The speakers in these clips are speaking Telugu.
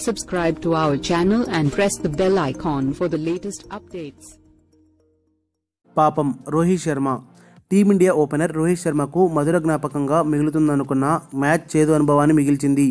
Subscribe to our channel and press the bell icon for the latest updates. పాపం రోహిత్ శర్మ టీమిండియా ఓపెనర్ రోహిత్ శర్మకు మధుర జ్ఞాపకంగా మిగులుతుందనుకున్న మ్యాచ్ చేదు అనుభవాన్ని మిగిల్చింది.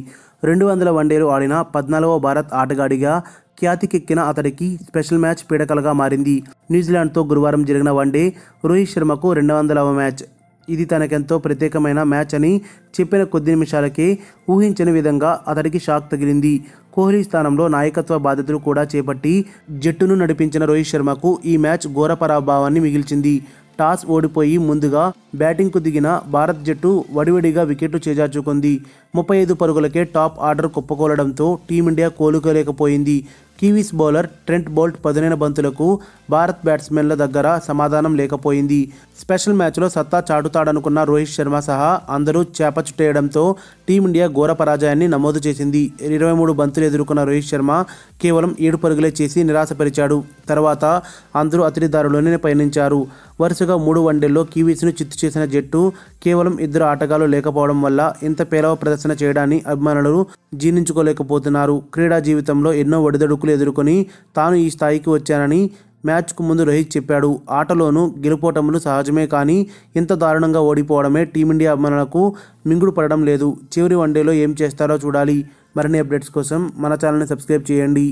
200 వన్డేలు ఆడిన 14వ భారత్ ఆటగాడిగా ఖ్యాతికెక్కిన అతడికి స్పెషల్ మ్యాచ్ పీడకలగా మారింది. న్యూజిలాండ్తో గురువారం జరిగిన వన్డే రోహిత్ శర్మకు 200వ మ్యాచ్. ఇది తనకెంతో ప్రత్యేకమైన మ్యాచ్ అని చెప్పిన కొద్ది నిమిషాలకే ఊహించని విధంగా అతడికి షాక్ తగిలింది. కోహ్లీ స్థానంలో నాయకత్వ బాధ్యతలు కూడా చేపట్టి జట్టును నడిపించిన రోహిత్ శర్మకు ఈ మ్యాచ్ ఘోర పరాభవాన్ని మిగిల్చింది. టాస్ ఓడిపోయి ముందుగా బ్యాటింగ్కు దిగిన భారత్ జట్టు వడివడిగా వికెట్లు చేజార్చుకుంది. 35 పరుగులకే టాప్ ఆర్డర్ కుప్పకూలడంతో టీమిండియా కోలుకోలేకపోయింది. కివీస్ బౌలర్ ట్రెంట్ బోల్ట్ పదునైన బంతులకు భారత్ బ్యాట్స్మెన్ల దగ్గర సమాధానం లేకపోయింది. స్పెషల్ మ్యాచ్లో సత్తా చాటుతాడనుకున్న రోహిత్ శర్మ సహా అందరూ చేపచుట్టేయడంతో టీమిండియా ఘోర పరాజయాన్ని నమోదు చేసింది. 23 బంతులు ఎదుర్కొన్న రోహిత్ శర్మ కేవలం 7 పరుగులే చేసి నిరాశపరిచాడు. తర్వాత అందరూ అతడి దారిలోనే పయనించారు. వరుసగా 3 వన్డేల్లో కివీస్ను చిత్తు చేసిన జట్టు కేవలం 2 ఆటగాళ్లు లేకపోవడం వల్ల ఇంత పేలవ ప్రదర్శన చేయడాన్ని అభిమానులు జీర్ణించుకోలేకపోతున్నారు. క్రీడా జీవితంలో ఎన్నో ఒడిదొడుకులు ఎదుర్కొని తాను ఈ స్థాయికి వచ్చానని మ్యాచ్కు ముందు రోహిత్ చెప్పాడు. ఆటలోనూ గెలుపోటములు సహజమే, కానీ ఇంత దారుణంగా ఓడిపోవడమే టీమిండియా అభిమానులకు మింగుడు పడడం లేదు. చివరి వన్డేలో ఏం చేస్తారో చూడాలి. మరిన్ని అప్డేట్స్ కోసం మన ఛానల్ని సబ్స్క్రైబ్ చేయండి.